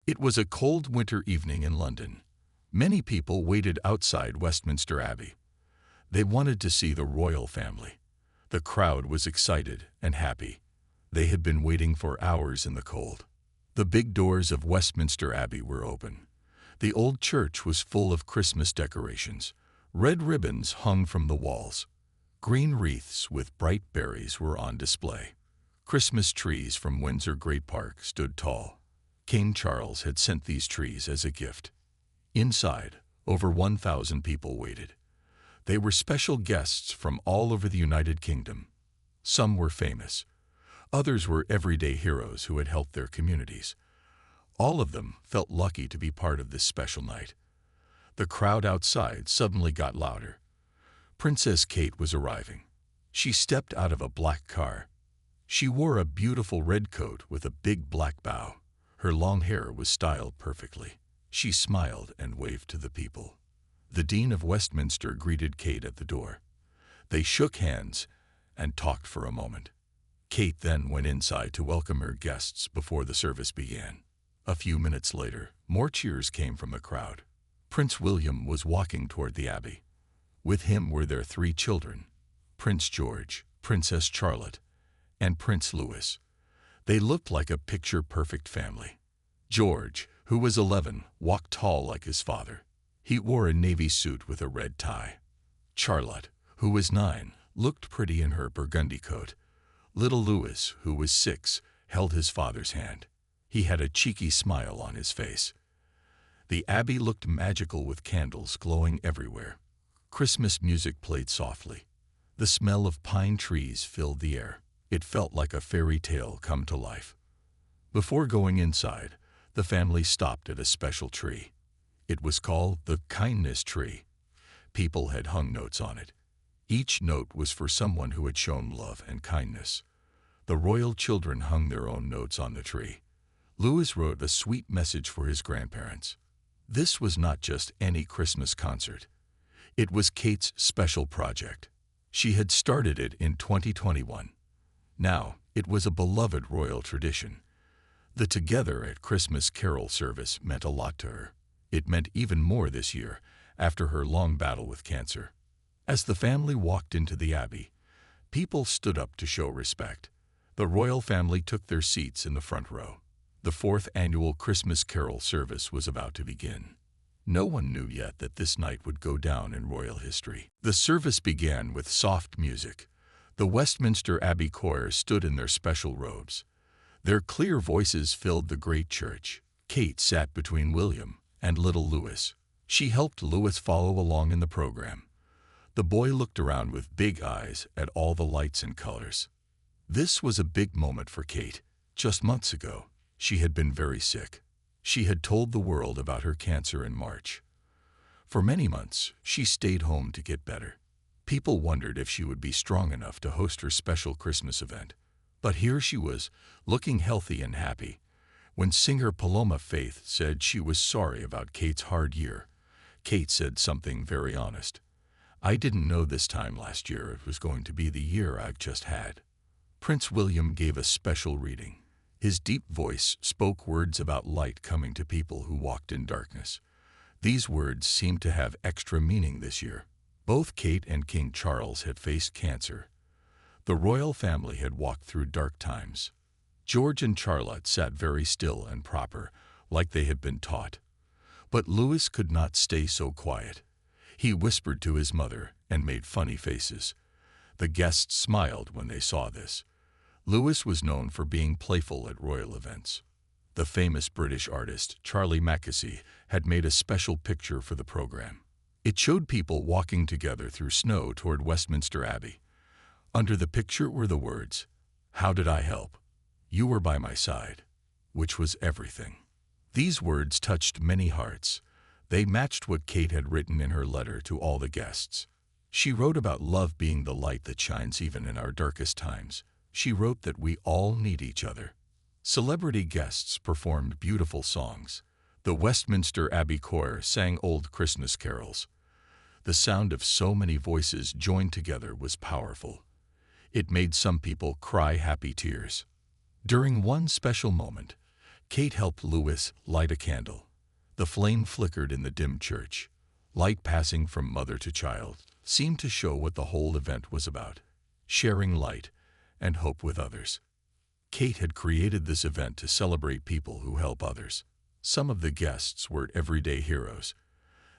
It was a cold winter evening in London. Many people waited outside Westminster Abbey. They wanted to see the royal family. The crowd was excited and happy. They had been waiting for hours in the cold. The big doors of Westminster Abbey were open. The old church was full of Christmas decorations. Red ribbons hung from the walls. Green wreaths with bright berries were on display. Christmas trees from Windsor Great Park stood tall. King Charles had sent these trees as a gift. Inside, over 1,000 people waited. They were special guests from all over the United Kingdom. Some were famous. Others were everyday heroes who had helped their communities. All of them felt lucky to be part of this special night. The crowd outside suddenly got louder. Princess Kate was arriving. She stepped out of a black car. She wore a beautiful red coat with a big black bow. Her long hair was styled perfectly. She smiled and waved to the people. The Dean of Westminster greeted Kate at the door. They shook hands and talked for a moment. Kate then went inside to welcome her guests before the service began. A few minutes later, more cheers came from the crowd. Prince William was walking toward the Abbey. With him were their 3 children, Prince George, Princess Charlotte, and Prince Louis. They looked like a picture-perfect family. George, who was 11, walked tall like his father. He wore a navy suit with a red tie. Charlotte, who was 9, looked pretty in her burgundy coat. Little Louis, who was 6, held his father's hand. He had a cheeky smile on his face. The Abbey looked magical with candles glowing everywhere. Christmas music played softly. The smell of pine trees filled the air. It felt like a fairy tale come to life. Before going inside, the family stopped at a special tree. It was called the kindness tree. People had hung notes on it. Each note was for someone who had shown love and kindness. The royal children hung their own notes on the tree. Louis wrote a sweet message for his grandparents. This was not just any Christmas concert. It was Kate's special project. She had started it in 2021. Now, it was a beloved royal tradition. The Together at Christmas Carol service meant a lot to her. It meant even more this year, after her long battle with cancer. As the family walked into the Abbey, people stood up to show respect. The royal family took their seats in the front row. The 4th annual Christmas Carol service was about to begin. No one knew yet that this night would go down in royal history. The service began with soft music. The Westminster Abbey choir stood in their special robes. Their clear voices filled the great church. Kate sat between William and little Louis. She helped Louis follow along in the program. The boy looked around with big eyes at all the lights and colors. This was a big moment for Kate. Just months ago, she had been very sick. She had told the world about her cancer in March. For many months, she stayed home to get better. People wondered if she would be strong enough to host her special Christmas event. But here she was, looking healthy and happy. When singer Paloma Faith said she was sorry about Kate's hard year, Kate said something very honest. "I didn't know this time last year it was going to be the year I've just had." Prince William gave a special reading. His deep voice spoke words about light coming to people who walked in darkness. These words seemed to have extra meaning this year. Both Kate and King Charles had faced cancer. The royal family had walked through dark times. George and Charlotte sat very still and proper, like they had been taught. But Louis could not stay so quiet. He whispered to his mother and made funny faces. The guests smiled when they saw this. Louis was known for being playful at royal events. The famous British artist Charlie Mackesy had made a special picture for the program. It showed people walking together through snow toward Westminster Abbey. Under the picture were the words, "How did I help? You were by my side," which was everything. These words touched many hearts. They matched what Kate had written in her letter to all the guests. She wrote about love being the light that shines even in our darkest times. She wrote that we all need each other. Celebrity guests performed beautiful songs. The Westminster Abbey choir sang old Christmas carols. The sound of so many voices joined together was powerful. It made some people cry happy tears. During one special moment, Kate helped Louis light a candle. The flame flickered in the dim church. Light passing from mother to child seemed to show what the whole event was about: sharing light and hope with others. Kate had created this event to celebrate people who help others. Some of the guests were everyday heroes.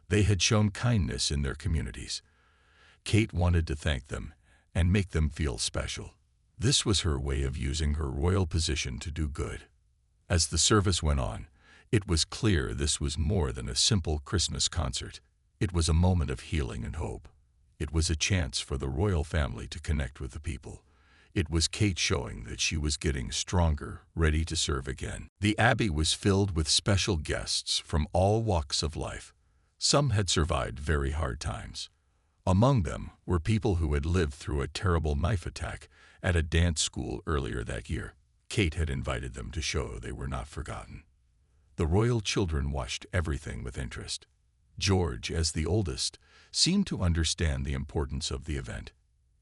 They had shown kindness in their communities. Kate wanted to thank them and make them feel special. This was her way of using her royal position to do good. As the service went on, it was clear this was more than a simple Christmas concert. It was a moment of healing and hope. It was a chance for the royal family to connect with the people. It was Kate showing that she was getting stronger, ready to serve again. The Abbey was filled with special guests from all walks of life. Some had survived very hard times. Among them were people who had lived through a terrible knife attack at a dance school earlier that year. Kate had invited them to show they were not forgotten. The royal children watched everything with interest. George, as the oldest, seemed to understand the importance of the event.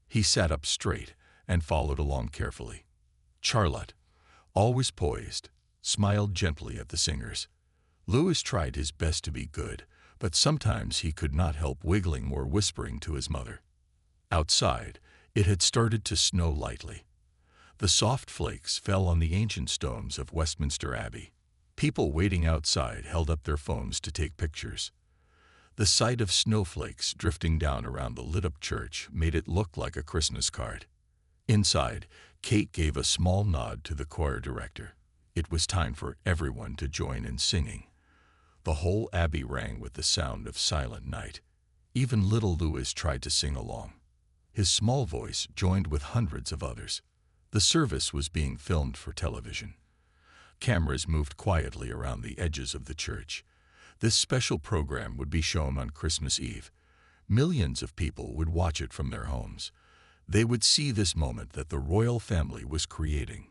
He sat up straight and followed along carefully. Charlotte, always poised, smiled gently at the singers. Louis tried his best to be good, but sometimes he could not help wiggling or whispering to his mother. Outside, it had started to snow lightly. The soft flakes fell on the ancient stones of Westminster Abbey. People waiting outside held up their phones to take pictures. The sight of snowflakes drifting down around the lit-up church made it look like a Christmas card. Inside, Kate gave a small nod to the choir director. It was time for everyone to join in singing. The whole abbey rang with the sound of Silent Night. Even little Louis tried to sing along. His small voice joined with hundreds of others. The service was being filmed for television. Cameras moved quietly around the edges of the church. This special program would be shown on Christmas Eve. Millions of people would watch it from their homes. They would see this moment that the royal family was creating.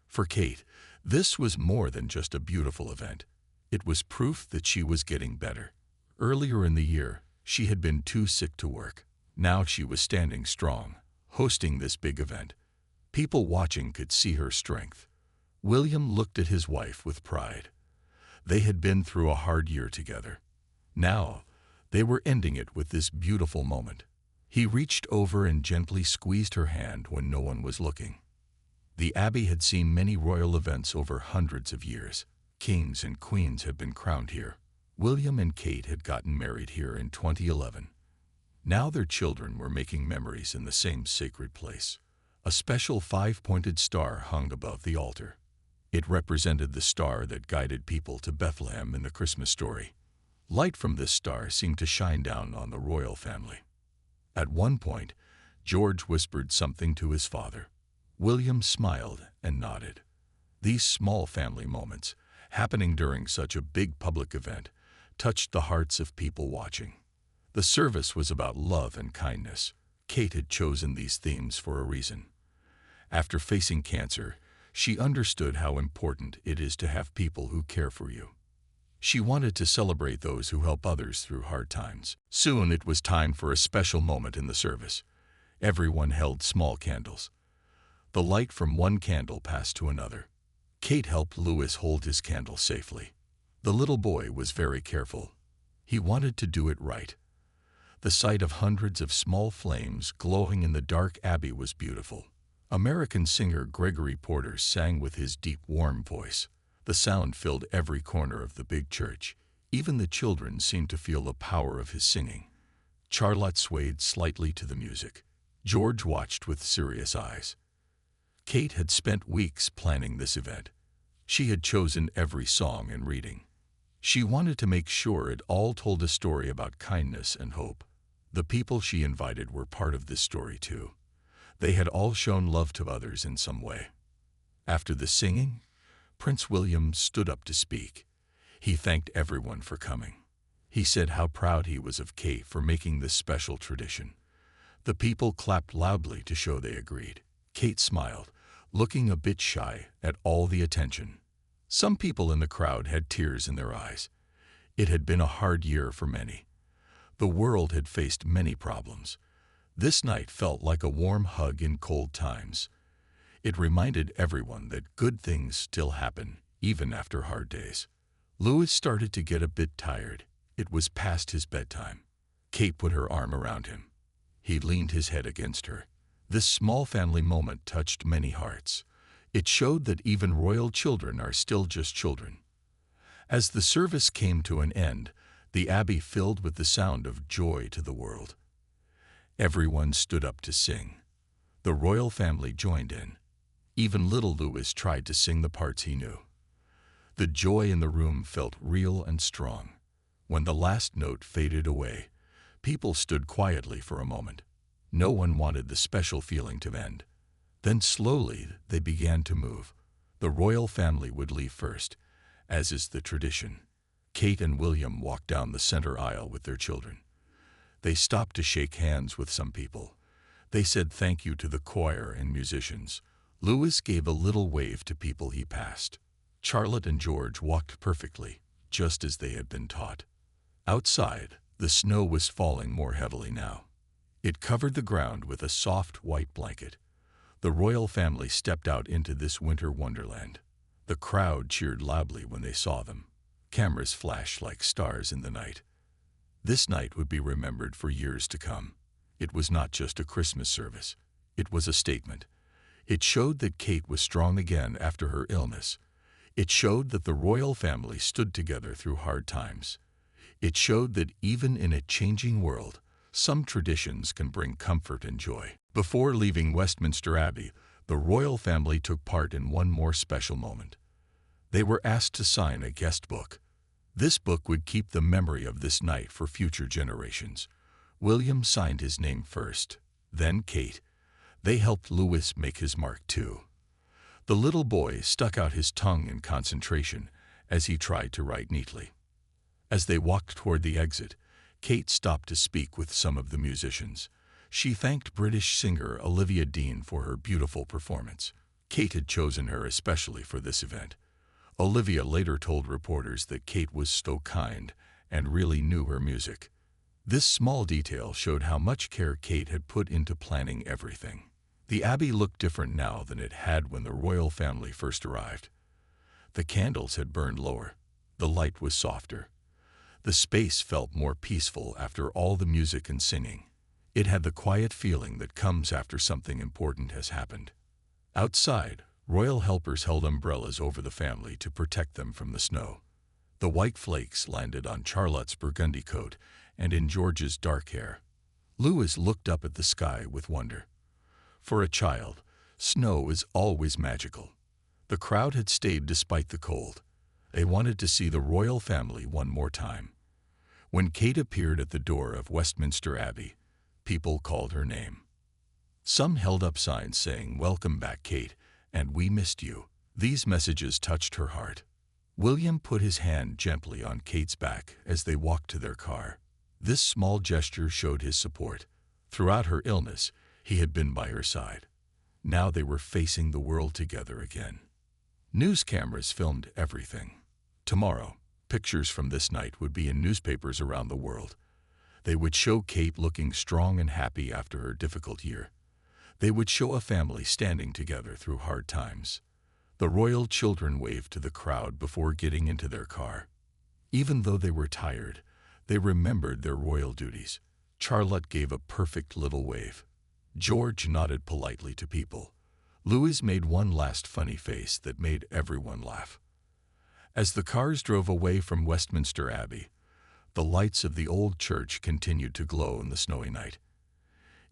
For Kate, this was more than just a beautiful event. It was proof that she was getting better. Earlier in the year, she had been too sick to work. Now she was standing strong, hosting this big event. People watching could see her strength. William looked at his wife with pride. They had been through a hard year together. Now, they were ending it with this beautiful moment. He reached over and gently squeezed her hand when no one was looking. The Abbey had seen many royal events over hundreds of years. Kings and queens had been crowned here. William and Kate had gotten married here in 2011. Now their children were making memories in the same sacred place. A special five-pointed star hung above the altar. It represented the star that guided people to Bethlehem in the Christmas story. Light from this star seemed to shine down on the royal family. At one point, George whispered something to his father. William smiled and nodded. These small family moments, happening during such a big public event, touched the hearts of people watching. The service was about love and kindness. Kate had chosen these themes for a reason. After facing cancer, she understood how important it is to have people who care for you. She wanted to celebrate those who help others through hard times. Soon it was time for a special moment in the service. Everyone held small candles. The light from one candle passed to another. Kate helped Louis hold his candle safely. The little boy was very careful. He wanted to do it right. The sight of hundreds of small flames glowing in the dark abbey was beautiful. American singer Gregory Porter sang with his deep, warm voice. The sound filled every corner of the big church. Even the children seemed to feel the power of his singing. Charlotte swayed slightly to the music. George watched with serious eyes. Kate had spent weeks planning this event. She had chosen every song and reading. She wanted to make sure it all told a story about kindness and hope. The people she invited were part of this story too. They had all shown love to others in some way. After the singing, Prince William stood up to speak. He thanked everyone for coming. He said how proud he was of Kate for making this special tradition. The people clapped loudly to show they agreed. Kate smiled, looking a bit shy at all the attention. Some people in the crowd had tears in their eyes. It had been a hard year for many. The world had faced many problems. This night felt like a warm hug in cold times. It reminded everyone that good things still happen, even after hard days. Louis started to get a bit tired. It was past his bedtime. Kate put her arm around him. He leaned his head against her. This small family moment touched many hearts. It showed that even royal children are still just children. As the service came to an end, the abbey filled with the sound of joy to the world. Everyone stood up to sing. The royal family joined in. Even little Louis tried to sing the parts he knew. The joy in the room felt real and strong. When the last note faded away, people stood quietly for a moment. No one wanted the special feeling to end. Then slowly they began to move. The royal family would leave first, as is the tradition. Kate and William walked down the center aisle with their children. They stopped to shake hands with some people. They said thank you to the choir and musicians. Louis gave a little wave to people he passed. Charlotte and George walked perfectly, just as they had been taught. Outside, the snow was falling more heavily now. It covered the ground with a soft white blanket. The royal family stepped out into this winter wonderland. The crowd cheered loudly when they saw them. Cameras flashed like stars in the night. This night would be remembered for years to come. It was not just a Christmas service. It was a statement. It showed that Kate was strong again after her illness. It showed that the royal family stood together through hard times. It showed that even in a changing world, some traditions can bring comfort and joy. Before leaving Westminster Abbey, the royal family took part in one more special moment. They were asked to sign a guest book. This book would keep the memory of this night for future generations. William signed his name first, then Kate. They helped Louis make his mark too. The little boy stuck out his tongue in concentration as he tried to write neatly. As they walked toward the exit, Kate stopped to speak with some of the musicians. She thanked British singer Olivia Dean for her beautiful performance. Kate had chosen her especially for this event. Olivia later told reporters that Kate was so kind and really knew her music. This small detail showed how much care Kate had put into planning everything. The abbey looked different now than it had when the royal family first arrived. The candles had burned lower. The light was softer. The space felt more peaceful after all the music and singing. It had the quiet feeling that comes after something important has happened. Outside, royal helpers held umbrellas over the family to protect them from the snow. The white flakes landed on Charlotte's burgundy coat and in George's dark hair. Louis looked up at the sky with wonder. For a child, snow is always magical. The crowd had stayed despite the cold. They wanted to see the royal family one more time. When Kate appeared at the door of Westminster Abbey, people called her name. Some held up signs saying, "Welcome back, Kate," and "We missed you." These messages touched her heart. William put his hand gently on Kate's back as they walked to their car. This small gesture showed his support. Throughout her illness, he had been by her side. Now they were facing the world together again. News cameras filmed everything. Tomorrow, pictures from this night would be in newspapers around the world. They would show Kate looking strong and happy after her difficult year. They would show a family standing together through hard times. The royal children waved to the crowd before getting into their car. Even though they were tired, they remembered their royal duties. Charlotte gave a perfect little wave. George nodded politely to people. Louis made one last funny face that made everyone laugh. As the cars drove away from Westminster Abbey, the lights of the old church continued to glow in the snowy night.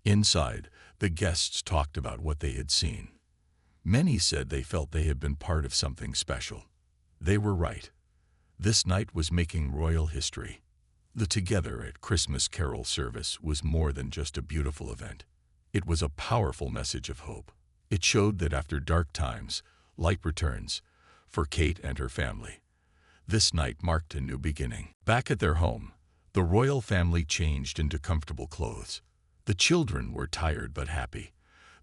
Inside, the guests talked about what they had seen. Many said they felt they had been part of something special. They were right. This night was making royal history. The Together at Christmas Carol service was more than just a beautiful event. It was a powerful message of hope. It showed that after dark times, light returns for Kate and her family. This night marked a new beginning. Back at their home, the royal family changed into comfortable clothes. The children were tired but happy.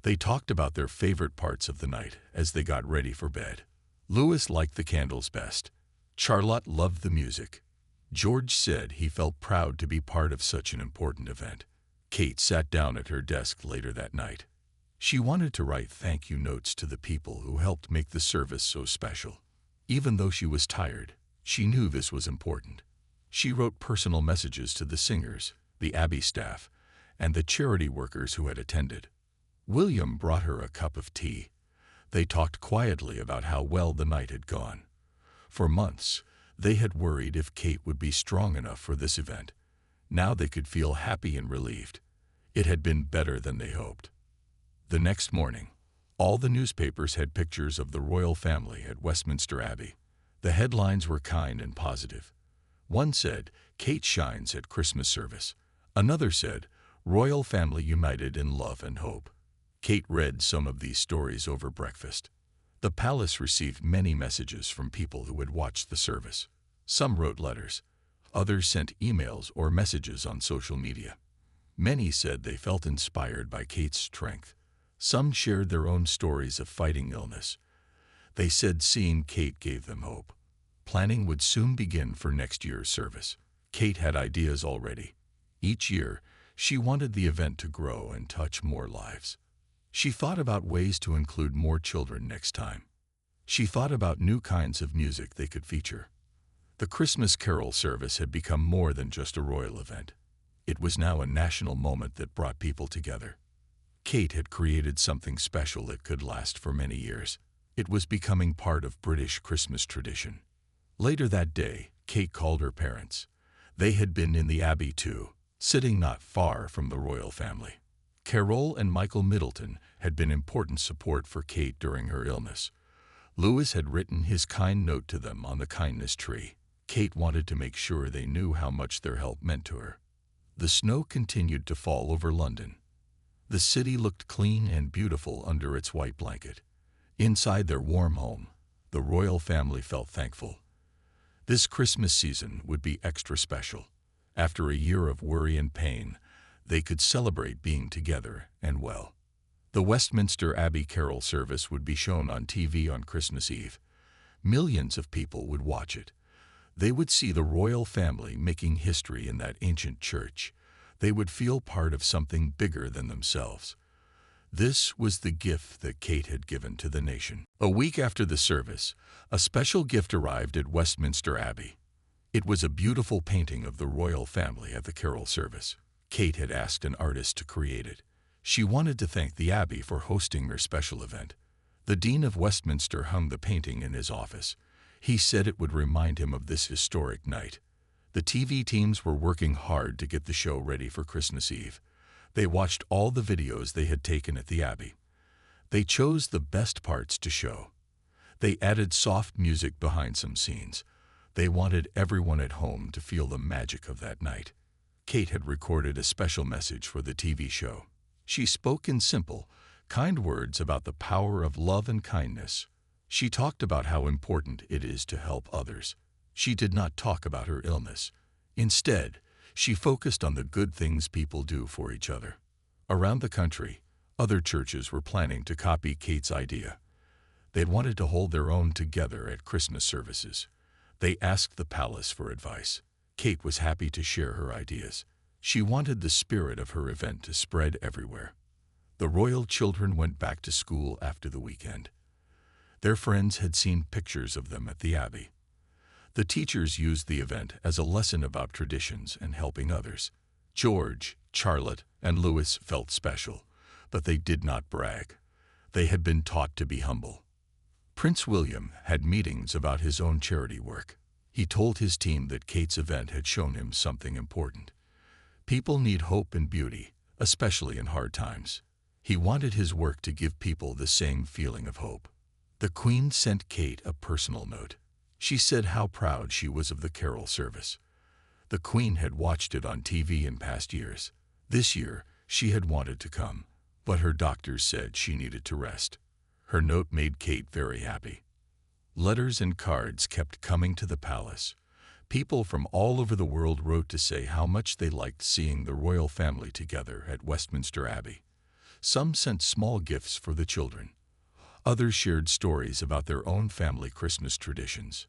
They talked about their favorite parts of the night as they got ready for bed. Louis liked the candles best. Charlotte loved the music. George said he felt proud to be part of such an important event. Kate sat down at her desk later that night. She wanted to write thank you notes to the people who helped make the service so special. Even though she was tired, she knew this was important. She wrote personal messages to the singers, the Abbey staff, and the charity workers who had attended. William brought her a cup of tea. They talked quietly about how well the night had gone. For months, they had worried if Kate would be strong enough for this event. Now they could feel happy and relieved. It had been better than they hoped. The next morning, all the newspapers had pictures of the royal family at Westminster Abbey. The headlines were kind and positive. One said, "Kate shines at Christmas service." Another said, "Royal family united in love and hope." Kate read some of these stories over breakfast. The palace received many messages from people who had watched the service. Some wrote letters. Others sent emails or messages on social media. Many said they felt inspired by Kate's strength. Some shared their own stories of fighting illness. They said seeing Kate gave them hope. Planning would soon begin for next year's service. Kate had ideas already. Each year, she wanted the event to grow and touch more lives. She thought about ways to include more children next time. She thought about new kinds of music they could feature. The Christmas Carol service had become more than just a royal event. It was now a national moment that brought people together. Kate had created something special that could last for many years. It was becoming part of British Christmas tradition. Later that day, Kate called her parents. They had been in the Abbey too, sitting not far from the royal family. Carol and Michael Middleton had been important support for Kate during her illness. Louis had written his kind note to them on the kindness tree. Kate wanted to make sure they knew how much their help meant to her. The snow continued to fall over London. The city looked clean and beautiful under its white blanket. Inside their warm home, the royal family felt thankful. This Christmas season would be extra special. After a year of worry and pain, they could celebrate being together and well. The Westminster Abbey Carol service would be shown on TV on Christmas Eve. Millions of people would watch it. They would see the royal family making history in that ancient church. They would feel part of something bigger than themselves. This was the gift that Kate had given to the nation. A week after the service, a special gift arrived at Westminster Abbey. It was a beautiful painting of the royal family at the carol service. Kate had asked an artist to create it. She wanted to thank the Abbey for hosting their special event. The Dean of Westminster hung the painting in his office. He said it would remind him of this historic night. The TV teams were working hard to get the show ready for Christmas Eve. They watched all the videos they had taken at the Abbey. They chose the best parts to show. They added soft music behind some scenes. They wanted everyone at home to feel the magic of that night. Kate had recorded a special message for the TV show. She spoke in simple, kind words about the power of love and kindness. She talked about how important it is to help others. She did not talk about her illness. Instead, she focused on the good things people do for each other. Around the country, other churches were planning to copy Kate's idea. They wanted to hold their own together at Christmas services. They asked the palace for advice. Kate was happy to share her ideas. She wanted the spirit of her event to spread everywhere. The royal children went back to school after the weekend. Their friends had seen pictures of them at the Abbey. The teachers used the event as a lesson about traditions and helping others. George, Charlotte, and Louis felt special, but they did not brag. They had been taught to be humble. Prince William had meetings about his own charity work. He told his team that Kate's event had shown him something important. People need hope and beauty, especially in hard times. He wanted his work to give people the same feeling of hope. The Queen sent Kate a personal note. She said how proud she was of the carol service. The Queen had watched it on TV in past years. This year, she had wanted to come, but her doctors said she needed to rest. Her note made Kate very happy. Letters and cards kept coming to the palace. People from all over the world wrote to say how much they liked seeing the royal family together at Westminster Abbey. Some sent small gifts for the children. Others shared stories about their own family Christmas traditions.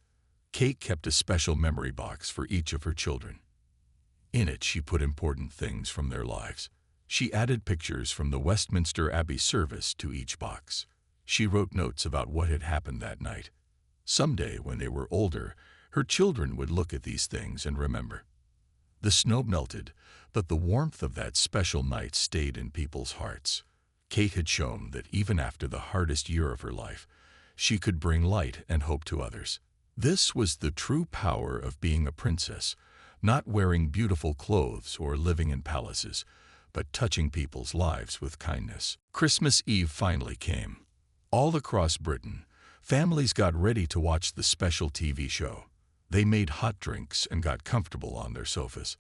Kate kept a special memory box for each of her children. In it, she put important things from their lives. She added pictures from the Westminster Abbey service to each box. She wrote notes about what had happened that night. Someday, when they were older, her children would look at these things and remember. The snow melted, but the warmth of that special night stayed in people's hearts. Kate had shown that even after the hardest year of her life, she could bring light and hope to others. This was the true power of being a princess, not wearing beautiful clothes or living in palaces, but touching people's lives with kindness. Christmas Eve finally came. All across Britain, families got ready to watch the special TV show. They made hot drinks and got comfortable on their sofas.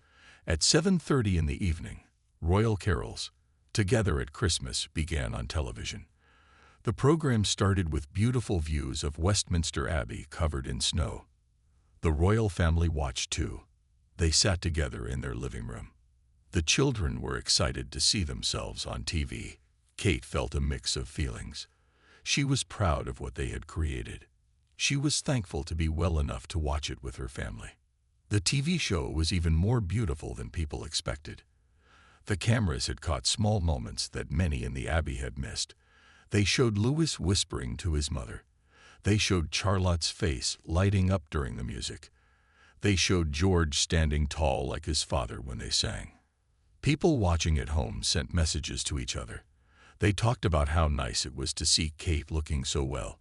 At 7:30 in the evening, royal carols, Together at Christmas, began on television. The program started with beautiful views of Westminster Abbey covered in snow. The royal family watched too. They sat together in their living room. The children were excited to see themselves on TV. Kate felt a mix of feelings. She was proud of what they had created. She was thankful to be well enough to watch it with her family. The TV show was even more beautiful than people expected. The cameras had caught small moments that many in the Abbey had missed. They showed Louis whispering to his mother. They showed Charlotte's face lighting up during the music. They showed George standing tall like his father when they sang. People watching at home sent messages to each other. They talked about how nice it was to see Kate looking so well.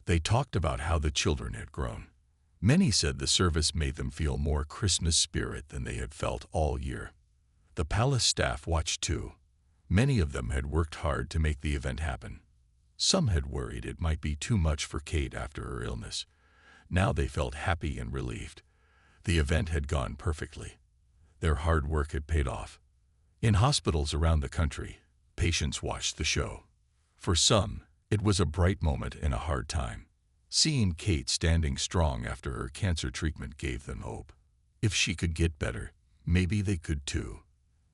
They talked about how the children had grown. Many said the service made them feel more Christmas spirit than they had felt all year. The palace staff watched too. Many of them had worked hard to make the event happen. Some had worried it might be too much for Kate after her illness. Now they felt happy and relieved. The event had gone perfectly. Their hard work had paid off. In hospitals around the country, patients watched the show. For some, it was a bright moment in a hard time. Seeing Kate standing strong after her cancer treatment gave them hope. If she could get better, maybe they could too.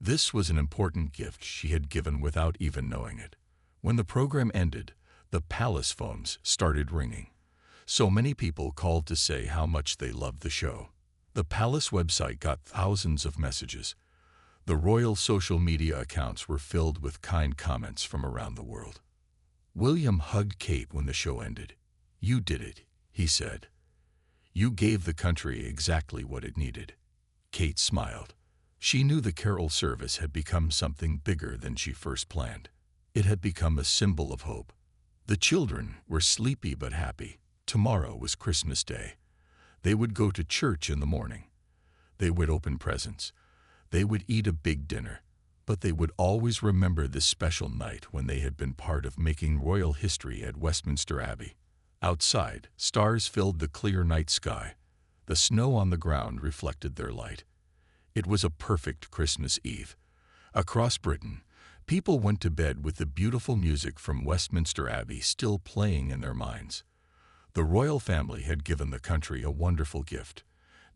This was an important gift she had given without even knowing it. When the program ended, the palace phones started ringing. So many people called to say how much they loved the show. The palace website got thousands of messages. The royal social media accounts were filled with kind comments from around the world. William hugged Kate when the show ended. "You did it," he said. "You gave the country exactly what it needed." Kate smiled. She knew the carol service had become something bigger than she first planned. It had become a symbol of hope. The children were sleepy but happy. Tomorrow was Christmas Day. They would go to church in the morning. They would open presents. They would eat a big dinner. But they would always remember this special night when they had been part of making royal history at Westminster Abbey. Outside, stars filled the clear night sky. The snow on the ground reflected their light. It was a perfect Christmas Eve. Across Britain, people went to bed with the beautiful music from Westminster Abbey still playing in their minds. The royal family had given the country a wonderful gift,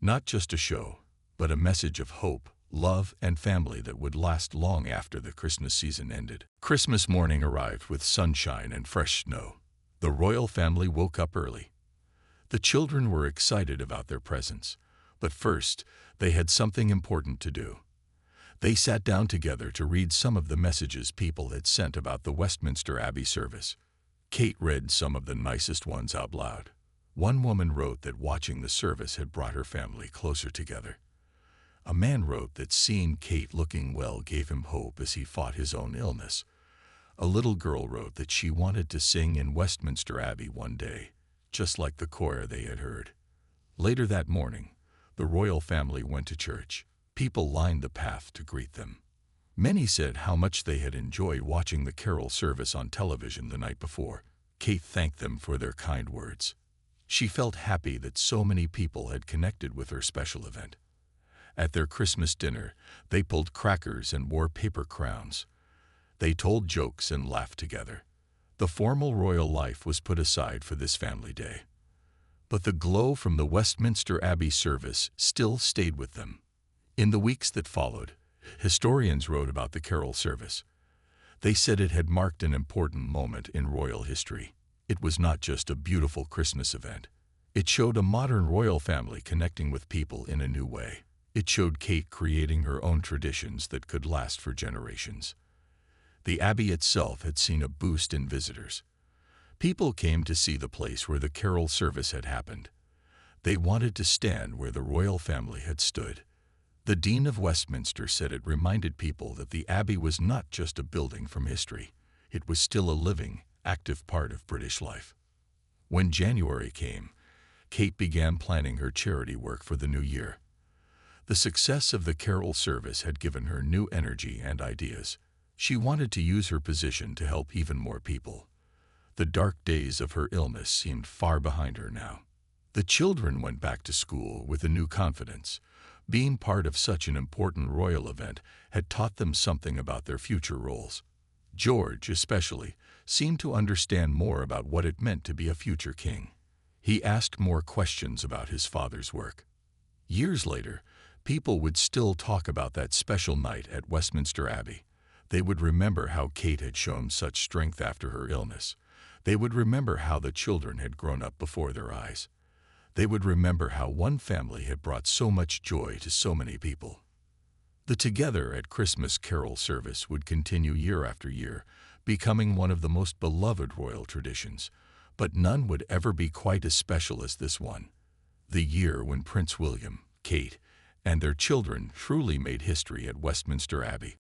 not just a show, but a message of hope, love, and family that would last long after the Christmas season ended. Christmas morning arrived with sunshine and fresh snow. The royal family woke up early. The children were excited about their presents, but first, they had something important to do. They sat down together to read some of the messages people had sent about the Westminster Abbey service. Kate read some of the nicest ones out loud. One woman wrote that watching the service had brought her family closer together. A man wrote that seeing Kate looking well gave him hope as he fought his own illness. A little girl wrote that she wanted to sing in Westminster Abbey one day, just like the choir they had heard. Later that morning, the royal family went to church. People lined the path to greet them. Many said how much they had enjoyed watching the carol service on television the night before. Kate thanked them for their kind words. She felt happy that so many people had connected with her special event. At their Christmas dinner, they pulled crackers and wore paper crowns. They told jokes and laughed together. The formal royal life was put aside for this family day. But the glow from the Westminster Abbey service still stayed with them. In the weeks that followed, historians wrote about the carol service. They said it had marked an important moment in royal history. It was not just a beautiful Christmas event. It showed a modern royal family connecting with people in a new way. It showed Kate creating her own traditions that could last for generations. The Abbey itself had seen a boost in visitors. People came to see the place where the carol service had happened. They wanted to stand where the royal family had stood. The Dean of Westminster said it reminded people that the Abbey was not just a building from history. It was still a living, active part of British life. When January came, Kate began planning her charity work for the new year. The success of the carol service had given her new energy and ideas. She wanted to use her position to help even more people. The dark days of her illness seemed far behind her now. The children went back to school with a new confidence. Being part of such an important royal event had taught them something about their future roles. George, especially, seemed to understand more about what it meant to be a future king. He asked more questions about his father's work. Years later, people would still talk about that special night at Westminster Abbey. They would remember how Kate had shown such strength after her illness. They would remember how the children had grown up before their eyes. They would remember how one family had brought so much joy to so many people. The Together at Christmas carol service would continue year after year, becoming one of the most beloved royal traditions, but none would ever be quite as special as this one. The year when Prince William, Kate, and their children truly made history at Westminster Abbey.